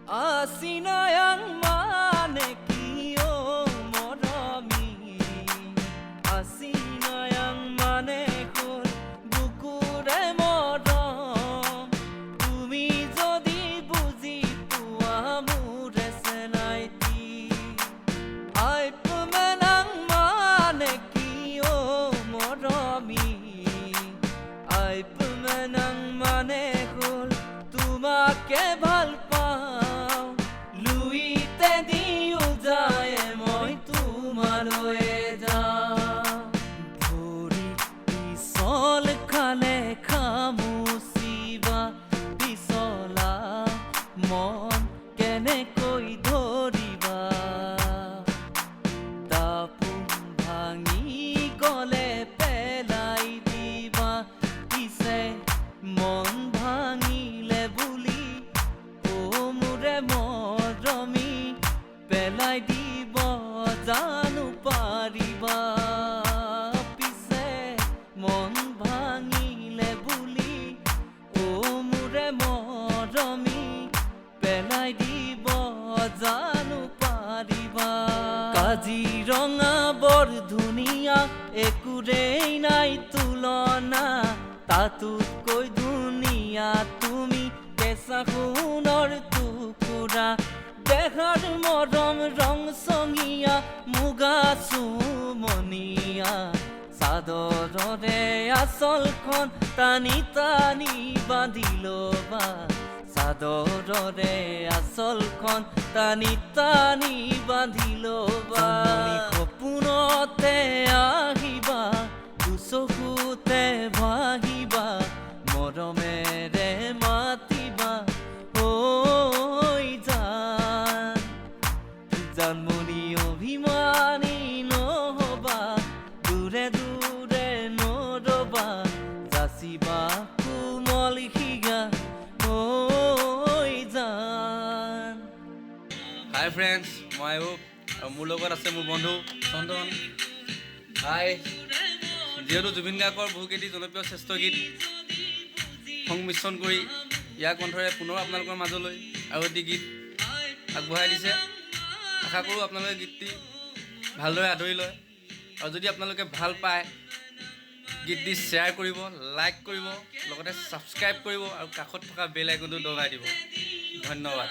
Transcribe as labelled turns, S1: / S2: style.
S1: Asinayang manekiyo morami Asinayang manekol bukure morom Tumi jodi buji puwa mure senaiti Aipumenang manekiyo morami Aipumenang manekol tumake bhal মন কেনেকৈ ধৰিবা দাপোন ভাঙি গলে পেলাই দিবা পিছে মন ভাঙিলে বুলি ও মোৰে মৰমী পেলাই দিব জানো পাৰিবা পিছে মন ভাঙিলে বুলি ও মোৰে মৰমী পেলাই দিব জানো পাৰিবা কাজিৰঙা বৰ ধুনীয়া একোৰেই নাই তুলনা তাতোতকৈ ধুনীয়া তুমি কেঁচা সোণৰ টুকুৰা দেখাৰ মৰম ৰং চঙীয়া মুগা চুমনীয়া চাদৰৰে আঁচলখন টানি টানি বান্ধি ল'বা চাদৰৰে আঁচলখন টানি টানি বান্ধি ল'বা সপোনতে আহিবা দুচকুতে ভাগিবা মৰমেৰে মাতিবা ঐ জান জানমণি অভিমানী নহবা দূৰে দূৰে নৰবা যাচিবা কোমল শিগা
S2: হাই ফ্ৰেণ্ডছ মই আয়ুব আৰু মোৰ লগত আছে মোৰ বন্ধু চন্দন। হাই যিহেতু জুবিন গাৰ্গৰ বহুকেইটি জনপ্ৰিয় শ্ৰেষ্ঠ গীত সংমিশ্ৰণ কৰি ইয়াৰ কণ্ঠৰে পুনৰ আপোনালোকৰ মাজলৈ আৰু এটি গীত আগবঢ়াই দিছে। আশা কৰোঁ আপোনালোকে গীতটি ভালদৰে আদৰি লয় আৰু যদি আপোনালোকে ভাল পায় গীতটি শ্বেয়াৰ কৰিব, লাইক কৰিব, লগতে ছাবস্ক্ৰাইব কৰিব আৰু কাষত থকা বেল আইকনটো দবাই দিব। ধন্যবাদ।